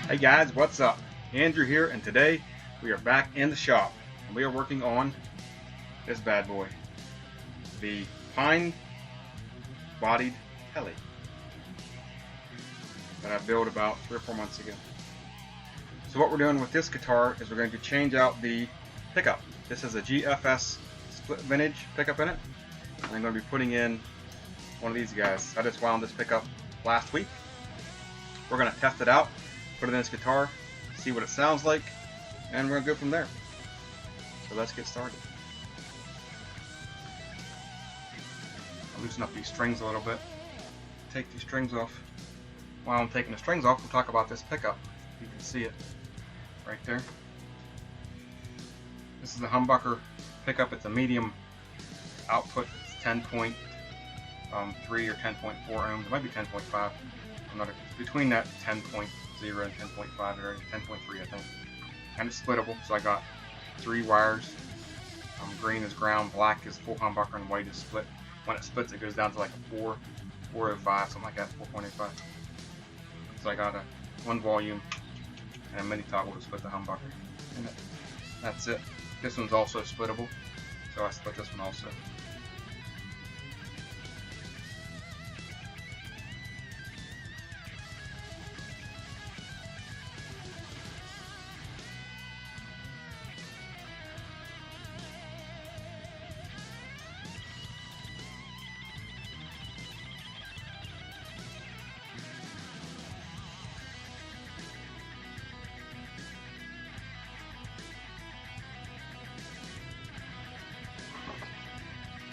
Hey guys, what's up? Andrew here, and today we are back in the shop and we are working on this bad boy, the pine bodied heli that I built about 3 or 4 months ago. So what we're doing with this guitar is we're going to change out the pickup. This is a GFS split vintage pickup in it, and I'm going to be putting in one of these guys. I just wound this pickup last week. We're going to test it out, put it in this guitar, see what it sounds like, and we're going to go from there. So let's get started. I'll loosen up these strings a little bit. Take these strings off. While I'm taking the strings off, we'll talk about this pickup. You can see it right there. This is the Humbucker pickup. It's a medium output. It's 10.3 or 10.4 ohms. It might be 10.5. I'm not between that 10.0 and 10.5 area, 10.3 I think. And it's splittable, so I got 3 wires. Green is ground, black is full humbucker, and white is split. When it splits, it goes down to like a 405, something like that, 4.85. So I got a 1 volume and a mini toggle to split the humbucker. And that's it. This one's also splittable, so I split this one also.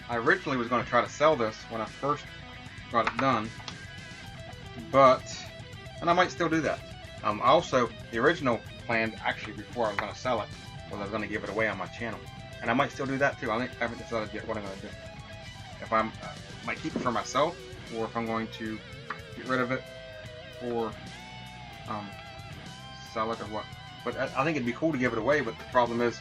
I originally was going to try to sell this when I first got it done, and I might still do that. Also, the original plan, actually before I was going to sell it, was I was going to give it away on my channel, and I might still do that too. I haven't decided yet what I'm going to do. If I might keep it for myself, or if I'm going to get rid of it, or sell it, or what. But I think it'd be cool to give it away. But the problem is,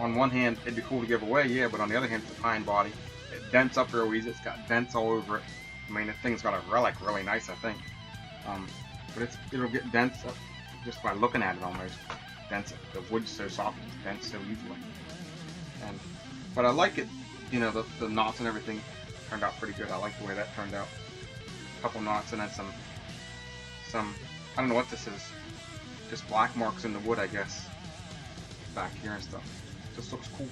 on one hand, it'd be cool to give away, yeah, but on the other hand, it's a pine body. It dents up real easy. It's got dents all over it. I mean, the thing's got a relic, really nice, I think. But it'll get dents up just by looking at it almost. Dents it. The wood's so soft, it dents so easily. But I like it. You know, the knots and everything turned out pretty good. I like the way that turned out. A couple knots and then some. I don't know what this is. Just black marks in the wood, I guess. Back here and stuff. Just looks cool.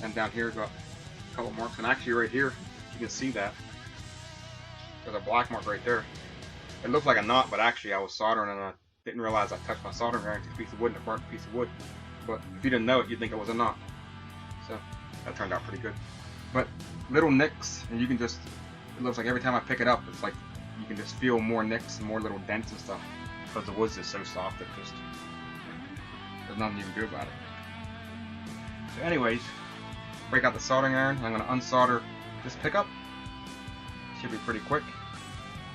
And down here got a couple marks, and actually right here you can see that there's a black mark right there. It looked like a knot, but actually I was soldering and I didn't realize I touched my soldering iron to a piece of wood and it burnt a piece of wood. But if you didn't know it, you'd think it was a knot. So that turned out pretty good. But little nicks, and you can just, it looks like every time I pick it up, it's like you can just feel more nicks and more little dents and stuff, because the wood's just so soft that just, there's nothing you can do about it. So anyways, break out the soldering iron. I'm going to unsolder this pickup. Should be pretty quick.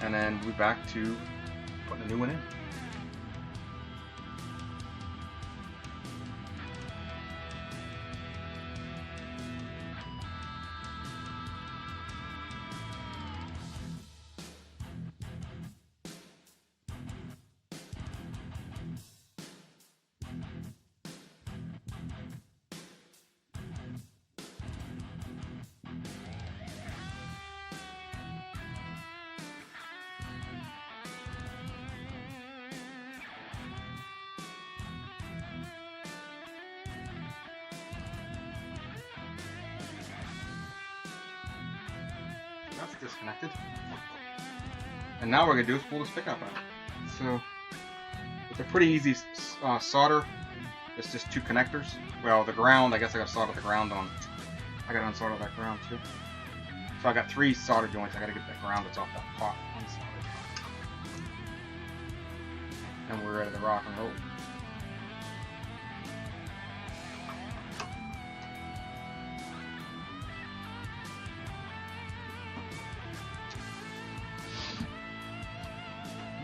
And then we'll be back to putting a new one in. That's disconnected. And now what we're going to do is pull this pickup out. So it's a pretty easy solder. It's just 2 connectors. Well, the ground, I guess I got to solder the ground on. I got to unsolder that ground too. So I got 3 solder joints. I got to get that ground that's off that pot unsoldered. And we're ready to rock and roll.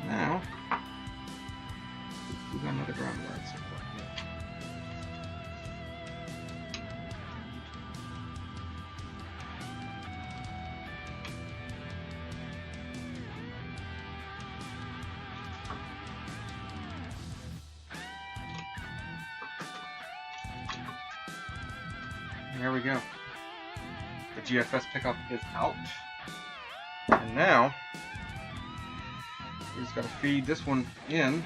Now, we got another ground wire. There we go. The GFS pickup is out. And now, we just got to feed this one in.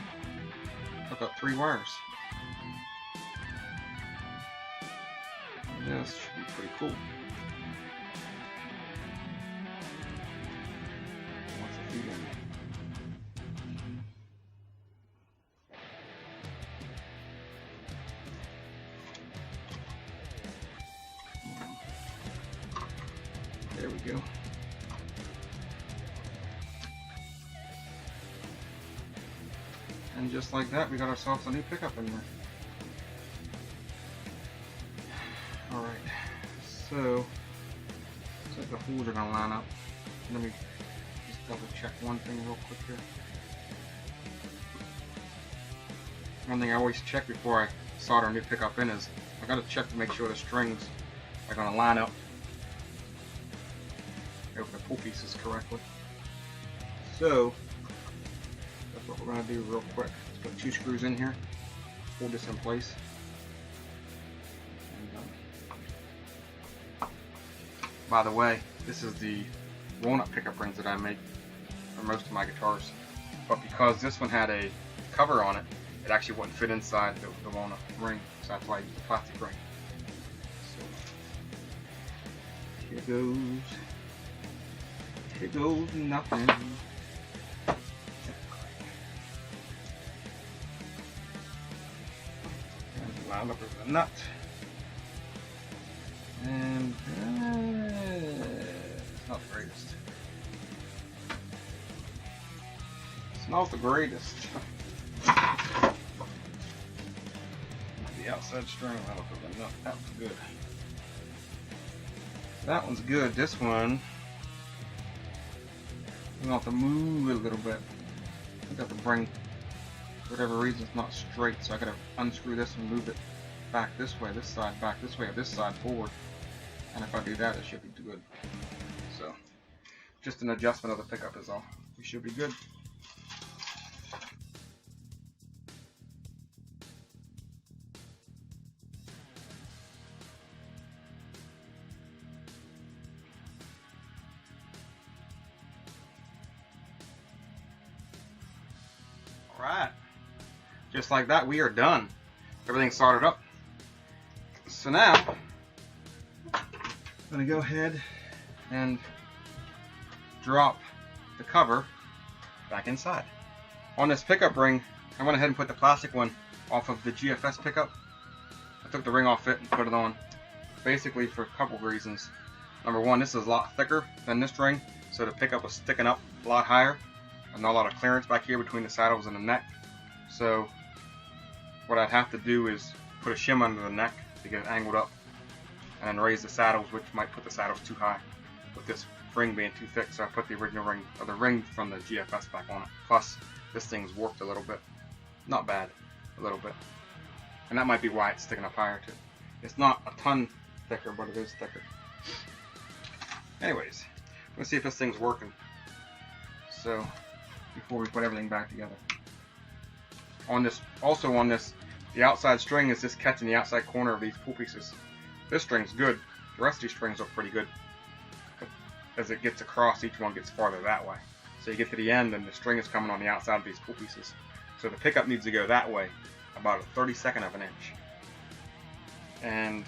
Hook up 3 wires. This should be pretty cool. Once I feed in. There we go. And just like that, we got ourselves a new pickup in there. Alright, so looks like the holes are going to line up. Let me just double check one thing real quick here. One thing I always check before I solder a new pickup in is I got to check to make sure the strings are going to line up over the pull pieces correctly. So that's what we're going to do real quick. Let's put 2 screws in here, hold this in place. By the way, this is the walnut pickup rings that I make for most of my guitars. But because this one had a cover on it, it actually wouldn't fit inside the walnut ring, so that's why I used the plastic ring. So here goes. Here goes nothing. And line up with the nut. And it's not the greatest. It's not the greatest. The outside string line up with the nut. That was good. That one's good. This one, we have to move a little bit. I got to bring, for whatever reason, it's not straight, so I got to unscrew this and move it back this way, this side back this way, or this side forward. And if I do that, it should be good. So, just an adjustment of the pickup is all. We should be good. Alright, just like that, we are done. Everything's soldered up. So now, I'm going to go ahead and drop the cover back inside. On this pickup ring, I went ahead and put the plastic one off of the GFS pickup. I took the ring off it and put it on, basically for a couple reasons. Number one, this is a lot thicker than this ring, so the pickup was sticking up a lot higher. And not a lot of clearance back here between the saddles and the neck. So what I'd have to do is put a shim under the neck to get it angled up, and then raise the saddles, which might put the saddles too high with this ring being too thick. So I put the original ring, or the ring from the GFS, back on it. Plus this thing's warped a little bit. Not bad, a little bit. And that might be why it's sticking up higher too. It's not a ton thicker, but it is thicker. Anyways, let's see if this thing's working. So before we put everything back together. On this, the outside string is just catching the outside corner of these pull pieces. This string's good. The rest of these strings look pretty good. But as it gets across, each one gets farther that way. So you get to the end and the string is coming on the outside of these pull pieces. So the pickup needs to go that way, about a 32nd of an inch. And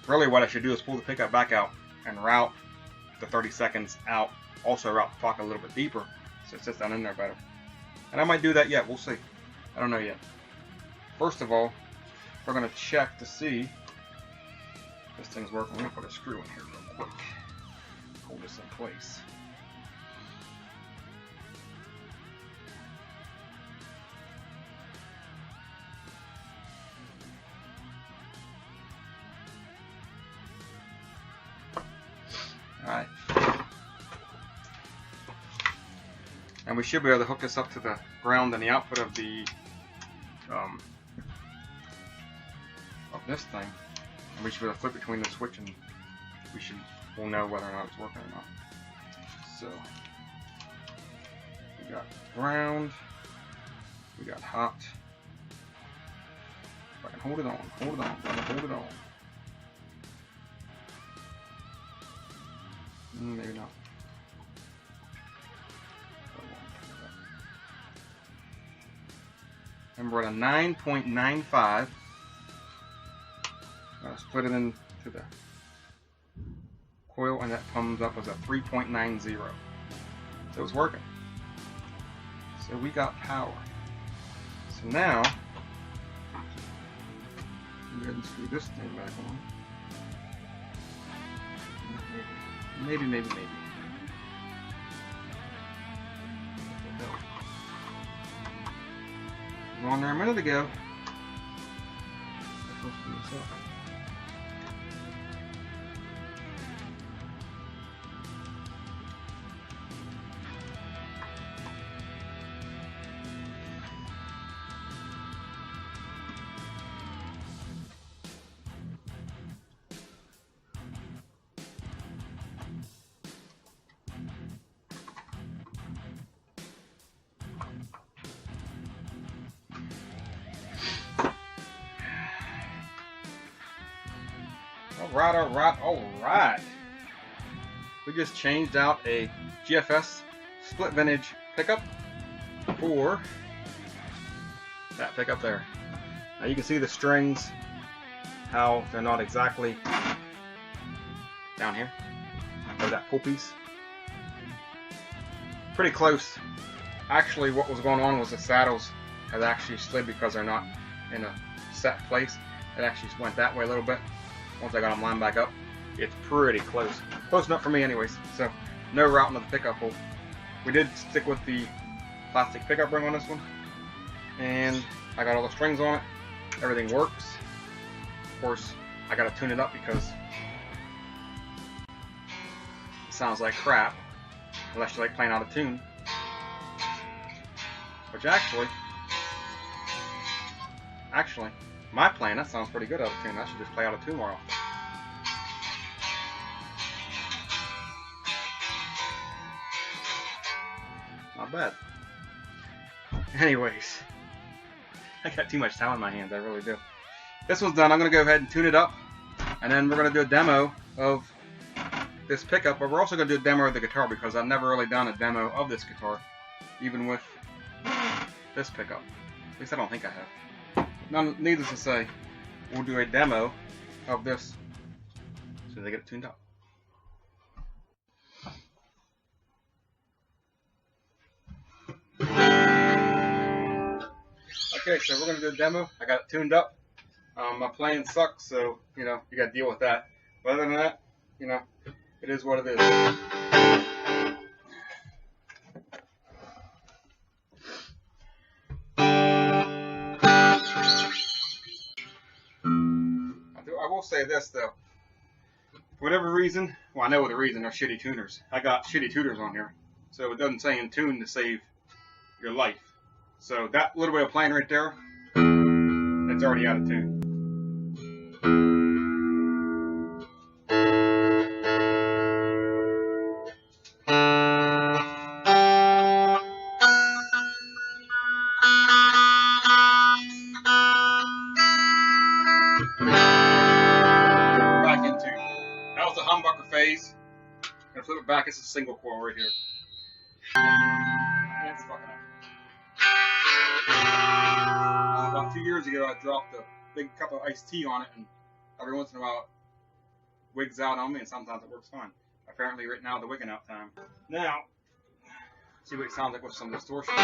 really what I should do is pull the pickup back out and route the 30 seconds out. Also route the pocket a little bit deeper, so it sits down in there better. And I might do that yet, we'll see. I don't know yet. First of all, we're going to check to see if this thing's working. Let me put a screw in here real quick. Hold this in place. Alright. And we should be able to hook this up to the ground and the output of the of this thing. And we should be able to flip between the switch, and we'll know whether or not it's working or not. So we got ground, we got hot. If I can hold it on, hold it on, hold it on. Maybe not. And we're at a 9.95. Let's put it into the coil, and that comes up as a 3.90. So it's working. So we got power. So now, go ahead and screw this thing back on. Maybe. On there a minute ago. Alright. We just changed out a GFS split vintage pickup for that pickup there. Now you can see the strings, how they're not exactly down here, or that pull piece. Pretty close. Actually, what was going on was the saddles had actually slid because they're not in a set place. It actually went that way a little bit. Once I got them lined back up, it's pretty close. Close enough for me anyways. So no routing of the pickup hole. We did stick with the plastic pickup ring on this one. And I got all the strings on it. Everything works. Of course, I got to tune it up because it sounds like crap. Unless you like playing out of tune. Which actually, my playing, that sounds pretty good out of tune. I should just play out of tune more often. Not bad. Anyways, I got too much time in my hands, I really do. This one's done. I'm going to go ahead and tune it up, and then we're going to do a demo of this pickup, but we're also going to do a demo of the guitar because I've never really done a demo of this guitar, even with this pickup. At least I don't think I have. Needless to say, we'll do a demo of this so they get it tuned up. Okay, so we're going to do a demo. I got it tuned up. My playing sucks, so, you know, you got to deal with that. But other than that, you know, it is what it is. I will say this, though. For whatever reason, well, I know the reason, they're shitty tuners. I got shitty tuners on here. So it doesn't say in tune to save your life. So that little bit of playing right there, it's already out of tune. Back in tune. That was the humbucker phase. I'm gonna flip it back. It's a single coil right here. Yeah, it's fucking up. About 2 years ago, I dropped a big cup of iced tea on it, and every once in a while it wigs out on me, and sometimes it works fine. Apparently, right now, the wigging out time. Now, see what it sounds like with some distortion.